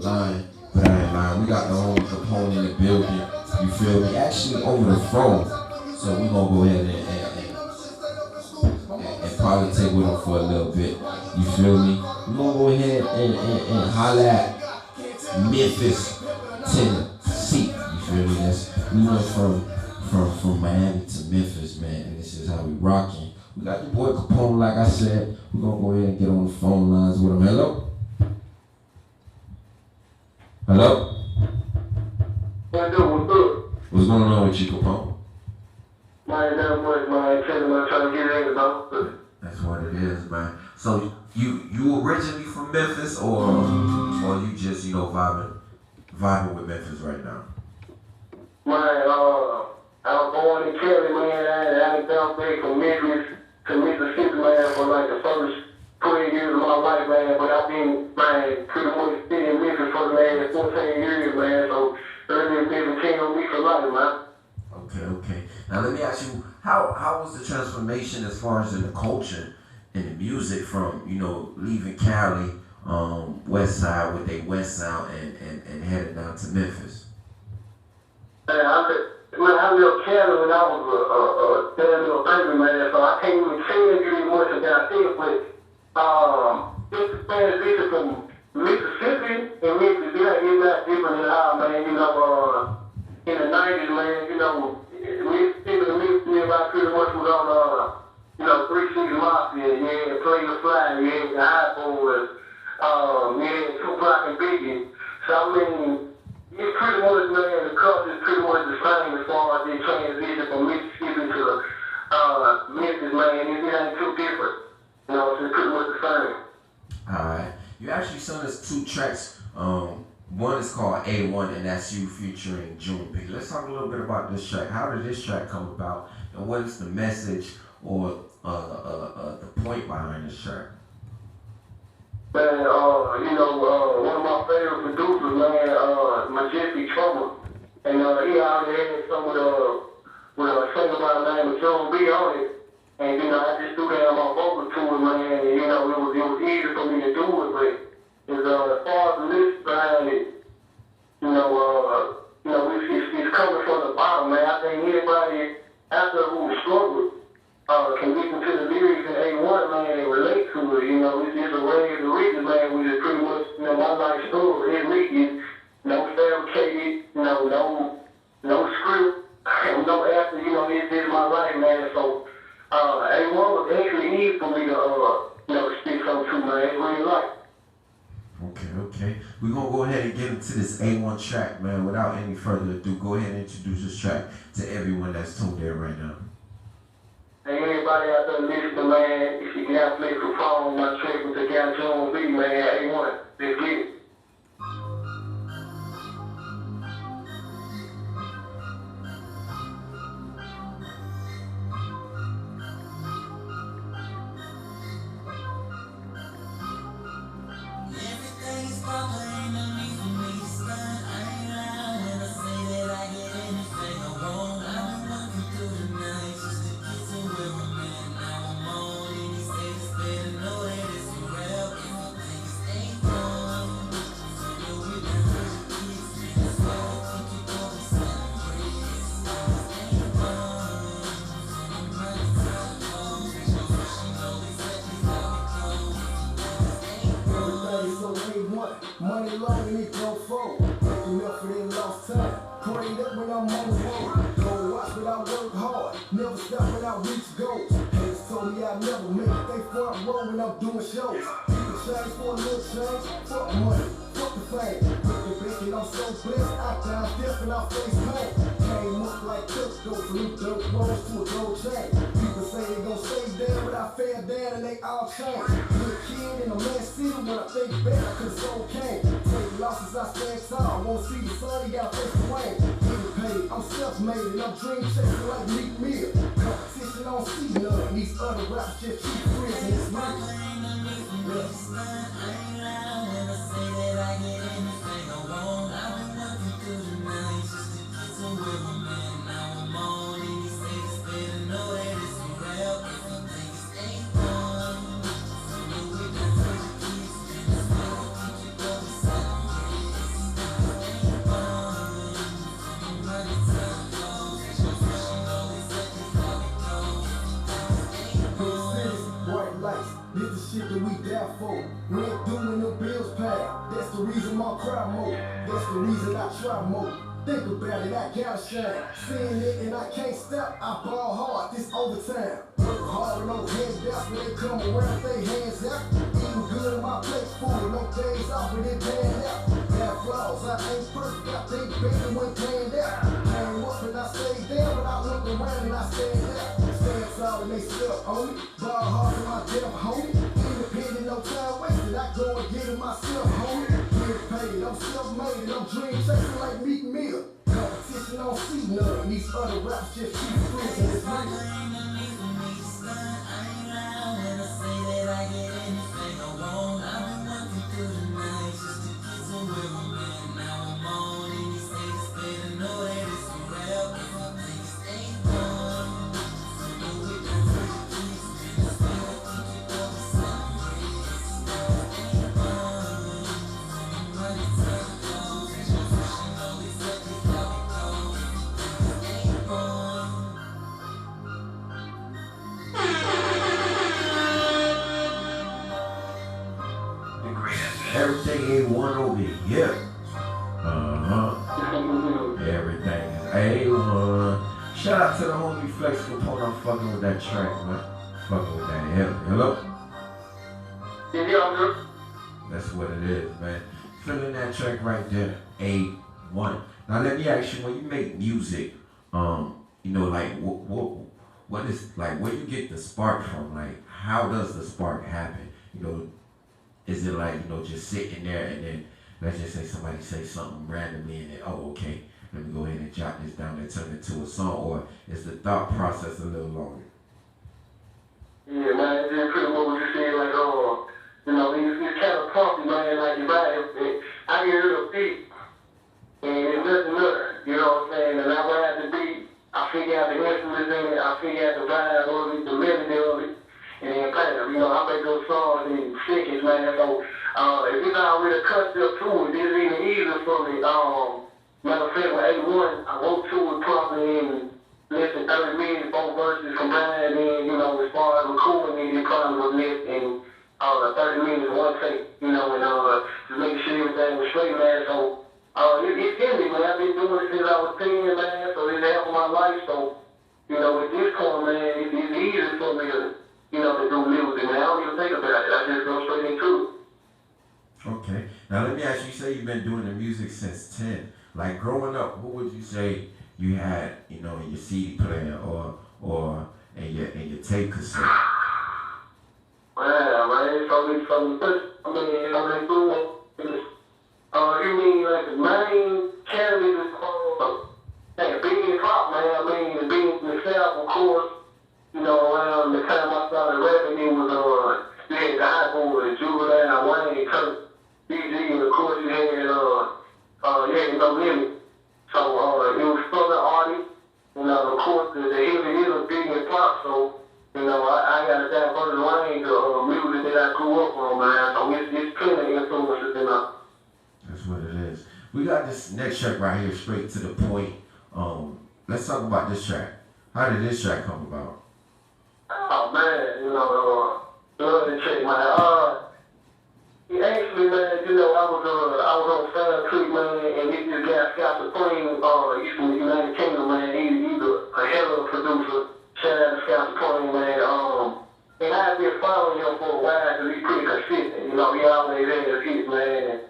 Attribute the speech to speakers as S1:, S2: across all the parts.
S1: lying, but I ain't lying. We got the homie Capone in the building. You feel me? Actually over the phone. So we gonna go ahead and politic with him for a little bit. You feel me? We gonna go ahead and holler at Memphis, Tennessee. You feel me? We went from Miami to Memphis, man, and this is how we rocking. We got your boy Capone, like I said. We're gonna go ahead and get on the phone lines with him. Hello? Hello?
S2: What's up?
S1: What's going on with you, Capone?
S2: Man, that much, man. Trying to get in, though.
S1: That's what it is, man. So you originally from Memphis, or you just, vibing with Memphis right now?
S2: Man, I was born in Cali, man. I bounced back from Memphis to Mississippi, man, for like the first 20 years of my life, man. But I've been, man, pretty much staying in Memphis for the last 14 years, man. So early Memphis came on me for life, man.
S1: Okay. Now let me ask you, how was the transformation as far as in the culture and the music from, leaving Cali, West Side with a West Sound and headed down to Memphis?
S2: Man, I lived Cali when I was a damn little baby, man, so I can't even tell you much about this, but this transition from Mississippi and Memphis, it's not different at all, man. In the 90s, man, Mississippi and Memphis, everybody pretty much was on, 3 6 Mafia, yeah, Play the Fly, yeah, the High Boys, yeah, Tupac and Biggie. So, I mean, it's pretty much, man, the culture is pretty much the same as far as the transition from Mississippi to Memphis, man. It ain't too different. So it's pretty much the same.
S1: Alright. You actually sent us 2 tracks. One is called A1, and that's you featuring June P. Let's talk a little bit about this track. How did this track come about, and what is the message or the point behind this track?
S2: Man, one of my favorite producers, man, Majestic Trouble. And he already had some with a singer by the name of June B on it. And, I just threw down my vocal to it, man. And, it was easy for me to do it, but as far as the lyrics behind it, it's coming from the bottom, man. I think anybody out there who struggled can listen to the lyrics in A1, man, and relate to it. It's just a way of the reason, man, which is pretty much, my life story. It's written, no fabricated, no script, no after, it's just my life, man. So, A1 was actually easy for me to speak something to, man. It's really life.
S1: Okay. We're going to go ahead and get into this A1 track, man. Without any further ado, go ahead and introduce this track to everyone that's tuned in right now.
S2: Hey, everybody out there listening, man, if you got Flexx Kapone, my track with the guy June B, man, A1, let's get it.
S3: Money long and it go forward. Making up for that lost time. Prayed up when I'm on the road. Go watch but I work hard. Never stop when I reach goals. Haters told me I'd never make it. They front row when I'm doing shows. People change for a little change. Fuck money. Fuck the fame. Looking back and I'm so blessed. I died deaf and I face pain. Came up like Cusco from them dirt roads to a gold chain. People say they gon' stay there, but I fell down and they all changed. Little kid in a man city, when I think back, I could've so came. Take losses, I stand tall. Won't see the sun, he got face the rain. Getting paid, I'm self-made and I'm dream chasing like Meek Mill. Competition on see none. These other rappers just cheap friends and it's me. the reason I try more. Think about it, I gotta shine. Seeing it and I can't stop. I ball hard, this overtime. Work hard with no handouts. When they come around, they hands out. Eating good in my plate, full, no days off, but it panned out. Got flaws, I ain't perfect. I think better when planned out. Came up and I stayed there, but I look around and I stand out. Stand tall and they step on me. Ball hard in my death, homie. Independent, no time wasted. I go and get it myself, homie. Get paid, I'm self-made and I'm dream chasing like Meek Mill. Competition don't see none. These other raps just keep friends and it's real.
S1: Everything A1 over here. Everything is A1. Shout out to the homie Flexx Kapone. I'm fucking with that track, man. Fucking with that. Hello?
S2: Yeah,
S1: That's what it is, man. Feeling that track right there, A1. Now let me ask you, when you make music, you know, like what is like where you get the spark from? Like how does the spark happen? You know, is it like, you know, just sitting there and then let's just say somebody say something randomly and then, oh, okay, let me go ahead and jot this down and turn it to a song, or is the thought process a little longer?
S2: Yeah, man, it's just pretty much what you said, like, you know, it's kind of pumpy, man, like, you ride, I get rid of beat, and it's nothing other, you know what I'm saying, and I ride the beat, I figure out the instruments in it, I figure out the vibe of it, the melody of it, and then play them. You know, I make those songs in seconds, man. So if it's already a concept to it, it's even easier for me. Matter of fact, with A1, I wrote to it probably in less than 30 minutes, both verses combined, and, you know, as far as recording it, it probably was less than 30 minutes, one take, you know, and just making sure everything was straight, man. So it's in me, man. I've been doing it since I was 10, man, so it's half of my life. So, you know, at this point, man, it's easy for me to, you know, to do music, man. I don't even think about it. I just go straight into it.
S1: Okay. Now let me ask you, you say you've been doing the music since 10. Like growing up, who would you say you had, you know, in your CD player or in your tape cassette?
S2: Man, from the first, I mean, you mean like the main character is called Big Pop, man. I mean, the Big myself, of course. You know, around the time I started rapping, it was, you had the Hot Boys, Juvenile, Wayne, Kurt, BG, and of course you had No Limit. So, it was Southern artists, you know, of course the heavy hitters, Big and Pop, so, you know, I got a diverse range of music that I grew up on, man, so it's plenty of influences in us.
S1: That's what it is. We got this next track right here, straight to the point. Let's talk about this track. How did this track come about?
S2: Oh man, you know, love to check my actually, man, you know, I was on Fan Creek, man, and this guy Scott Supreme, he's from the United Kingdom, man. He's a hell of a producer. Shout out to Scott Supreme, man. And I've been following him for a while because he's pretty consistent. You know, he always has hits, man. And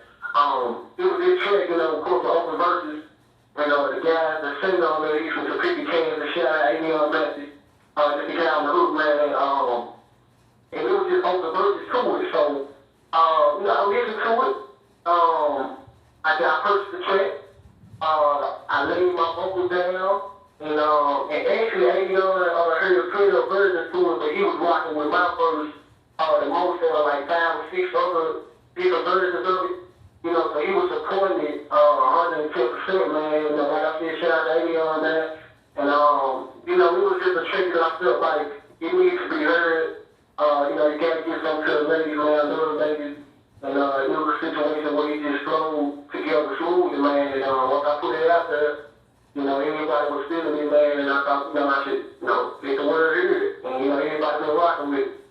S2: it was this track, you know, of course, the open verses. You know, the guy, the singer on there, he's from Topeka, Kansas. Shout out to Amy Matthews. Just to get on the hook, man, and it was just open verses to it, so, you know, I listened to it, I purchased the track, I laid my vocals down, and actually, Avion heard a pretty version to it, but he was rocking with my verse, the most like 5 or 6 other different versions of it, you know, so he was supporting it, 110%, man, like I said, shout out to Avion, man. And, you know, it was just a trick that I felt like it needs to be heard. You know, you gotta get something to the ladies, man, little ladies. And, it was a situation where it just flowed together smoothly, man. And, once I put it out there, you know, everybody was feeling it, man. And I thought, you know, I should, you know, get the word here. And, you know, everybody been rocking with it.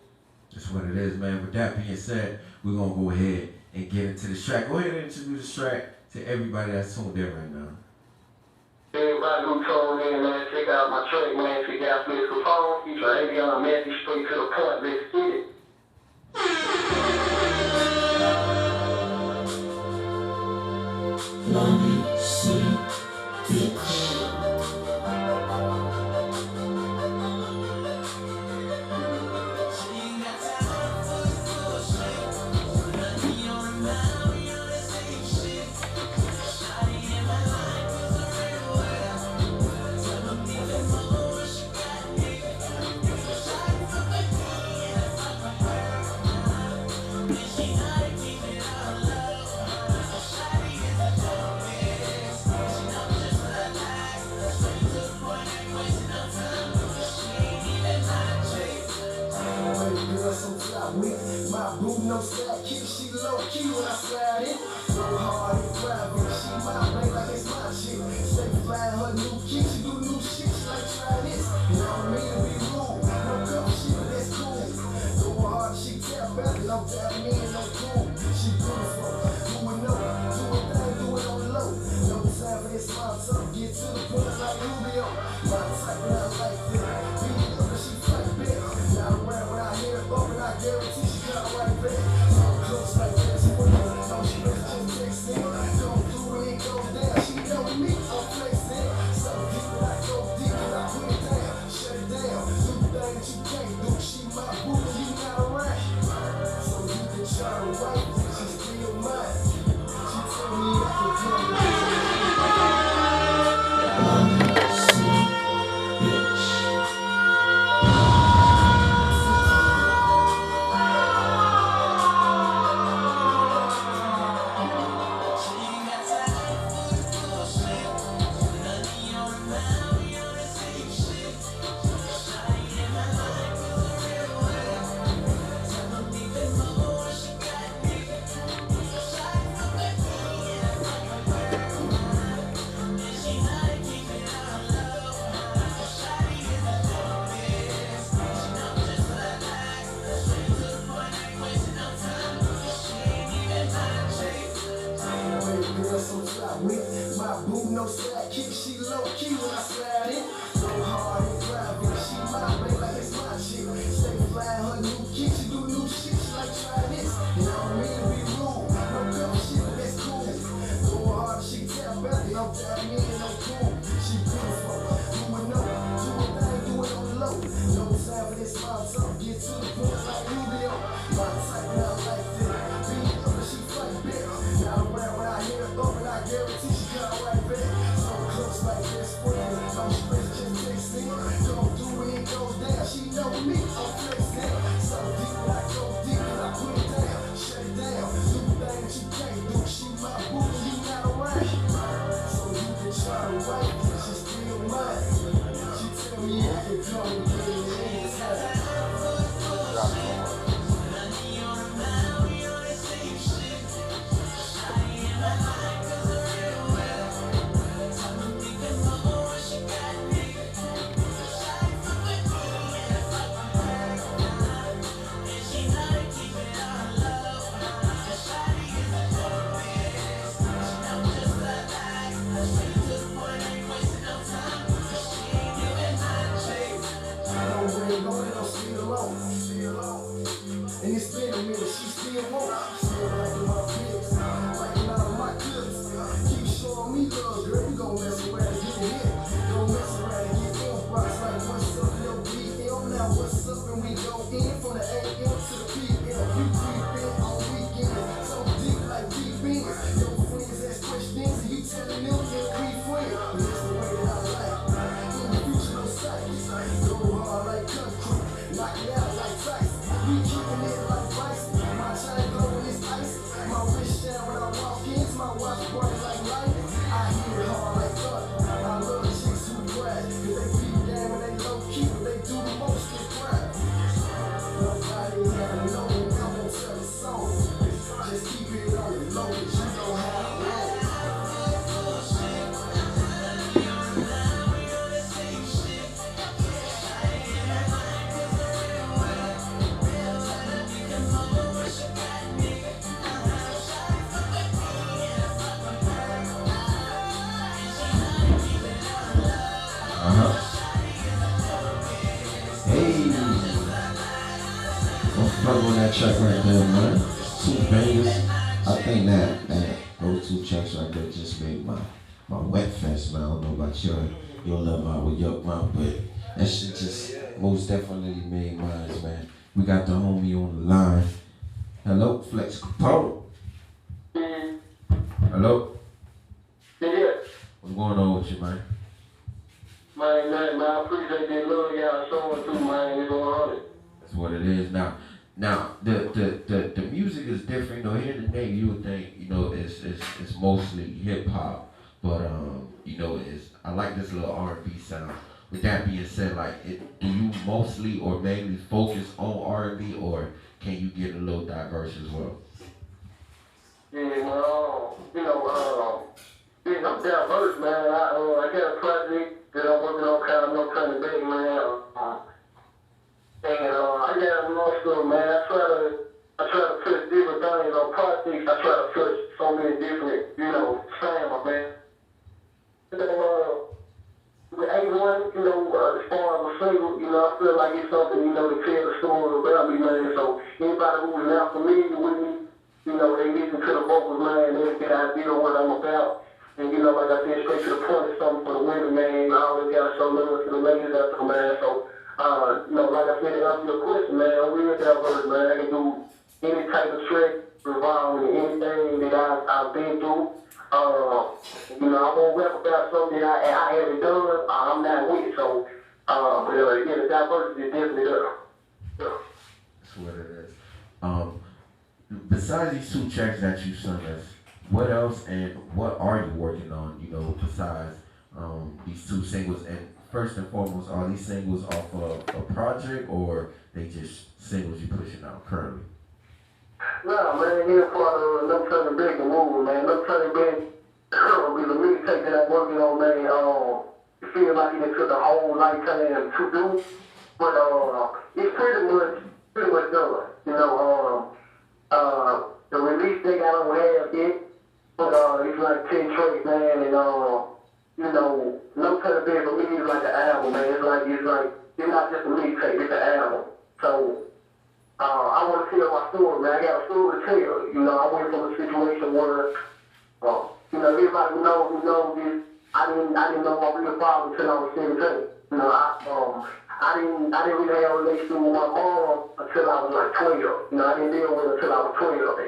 S1: That's what it is, man. With that being said, we're gonna go ahead and get into the track. Go ahead and introduce the track to everybody that's tuned in right now?
S2: Everybody who tuned in, man, check out my track, man. Check out Flexx Kapone. Feature Avion, message straight to the point. Let's get it.
S3: Lonely City Bitch. My boo no slap kick, she low key when I slide in. So hard and private, she my baby like it's my shit. Stay flying her new key, she do new shit, she like try this. And I don't mean to be rude, no cover shit, but that's cool. Go hard, she tap back, no tapping in, no cool. She beautiful, do it no, do it thing, do it on low. No time for this small talk, get to the point like Rubio. My type, not like that. Beat it up and she fight back. Not around when I hear it bumping, I guarantee she got right back. So close like that, she went on, no, she better just text in. Don't do it, it goes down. She know me, I'm flexing. So deep when I go deep, and I put it down, shut it down. Do the thing that you can't do, she my boo, and you not around. So you can try to wipe it, she's still mine. She told me I could come back. My boo no slap kick, she low key when I slide in. So hard and private, she my baby like it's my shit. Stay flying her new key, she do new shit, she like try this. And I don't mean to be rude, no cover shit, but that's cool. Go hard, she tap back, no tapping in, no cool. She beautiful, do it no, do it thing, do it on low. No time for this small talk, get to the point like Rubio. My type, not like that. Beat it up and she fight back. Not around when I hear it bumping, I guarantee she got right back. So close like this friend, no stress, just texting. Don't do it, it goes down. She know me, I'm flexing. So deep when I go deep, and I put it down, shut it down. Do the thing that you can't do, she my boo, and you not around. So you can try to wipe it, she's still mine. She tell me I can come and get it anytime. And it's been a minute, she still won't. Still liking my pics, liking all of my clips. Keep showing me love, girl, you gon' mess around and get hit. Gon' mess around and get inbox like what's up, yo, BM. Now what's up, and we go in from the AM to the PM. You creep in on weekends, so deep like deep in. Your friends ask questions, and you telling them they're creep friends. But it's the way that I like. In the future, no sight. Go hard like concrete, knock it out like Tyson. We keeping it like Bryson. My chain go
S1: that track right there, man. Two bangers. I think that those two tracks right there just made my wet fest, man. I don't know about your love out with your mouth, but that shit just most definitely made mine, man. We got the homie on the line. Hello, Flexx Kapone. Hello.
S2: Yeah.
S1: What's going on with you, man?
S2: Man, I appreciate that love y'all showing too, man. It's 100.
S1: That's what it is now. Now the music is different. You know, here in the Navy, you would think it's mostly hip hop, but I like this little R&B sound. With that being said, do you mostly or mainly focus on R&B, or can you get a little diverse as well?
S2: Yeah, well, I'm diverse, man. I got a project that I'm working on kind of no turning back, man. And I got more stuff, man. I try to touch different things on projects. I try to touch so many different, sounds, man. With A1, as far as a single, I feel like it's something, to tell the story about me, man. So anybody who's not familiar with me, they listen to the vocals, man, they get an idea of what I'm about. And, like I said, straight to the point, it's something for the women, man. I always got to show love to the ladies out there, man. So, like I said, to answer your question, man, I'm real diverse, man. I can do any type of track involving anything that I've been through. I won't rap about something that I haven't done. I'm not with it. So, the diversity is definitely there. Yeah.
S1: That's what it is. Besides these two tracks that you sung us, what else and what are you working on, besides these two singles? And first and foremost, are these singles off of a project or they just singles you pushing out currently?
S2: Nah, man, here for No Turning Back the movie, man. No Turning Back is a mixtape that I'm working on, man. It feels like it took a whole lifetime to do, but it's pretty much done. The release date I don't have yet, but it's like 10 tracks, man, and No Turning Back for me is like an album, man. It's not just a mixtape, it's an album. So I want to tell my story, man. I got a story to tell. I went from a situation where, everybody who knows this, I didn't know my real father until I was 17. I didn't really have a relationship with my mom until I was like 12. I didn't deal with her until I was 12.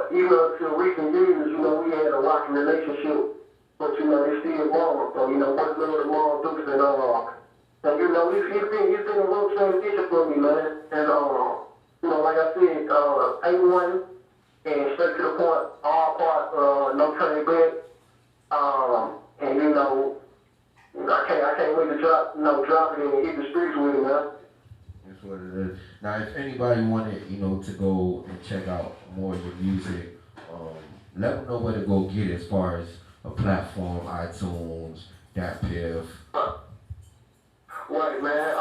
S2: Even until recent years, we had a rocky relationship, but it's still mom. So, what love the mom do, and it's been a little transition for me, man. And like I said, A1 and straight to the point, all part, no turning back. And I can't wait to drop it and hit the streets with it, man.
S1: That's what it is. Now, if anybody wanted, to go and check out more of your music, let them know where to go get it as far as a platform, iTunes, DAGR8.
S2: Right, man.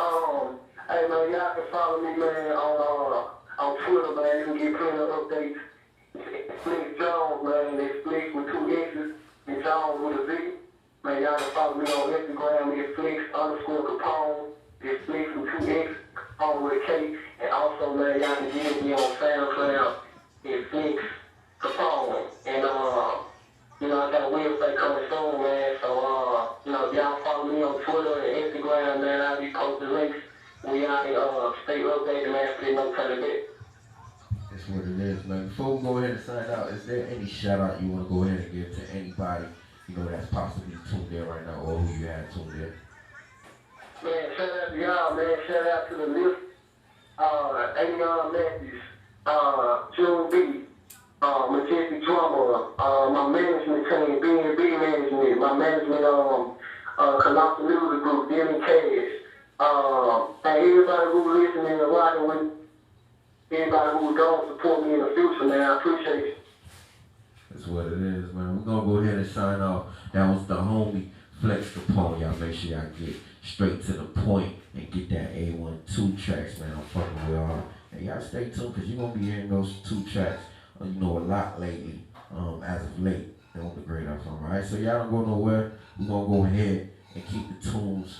S2: Hey, man, y'all can follow me, man, on Twitter, man. You can get plenty of updates. Flexx Jones, man. It's Flexx with 2 X's and Jones with a Z. Man, y'all can follow me on Instagram. It's Flexx_Kapone. It's Flexx with 2 X's, Kapone with a K. And also, man, y'all can get me on SoundCloud. It's Flexx Kapone. And, I got a website coming soon, man. So, if y'all follow me on Twitter and Instagram, man, I'll be posting links. We out here, stay updated, man, for No Turning Back.
S1: That's what it is, man. Before we go ahead and sign out, is there any shout out you want to go ahead and give to anybody, that's possibly tuned in right now or who you have tuned in?
S2: Man, shout out to y'all, man. Shout out to the list. Avion Matthews, June B. Majestic Drummer, my management team, B&B Management, my management, Colossal Music Group, Denny Cash, and everybody who's listening and rocking with, everybody who's going to support me in the future, man, I appreciate it.
S1: That's what it is, man. We're going to go ahead and sign off. That was the homie Flexx Kapone. Y'all make sure y'all get straight to the point and get that A1 2 tracks, man. I'm fucking with y'all. And y'all stay tuned because you're going to be hearing those 2 tracks. A lot lately, as of late, on the Great FM, alright? So y'all don't go nowhere. We're gonna go ahead and keep the tunes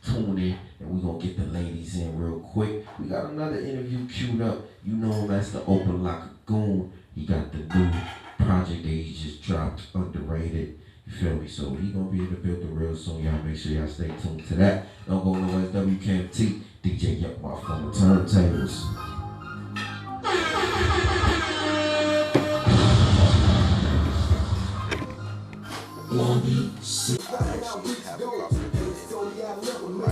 S1: tune in, and we're gonna get the ladies in real quick. We got another interview queued up. You know him as the Open Locker Goon. He got the new project that he just dropped, Underrated. You feel me? So he gonna be in the building real soon. Y'all make sure y'all stay tuned to that. Don't go nowhere. WKMT, DJ Yup, my phone turn.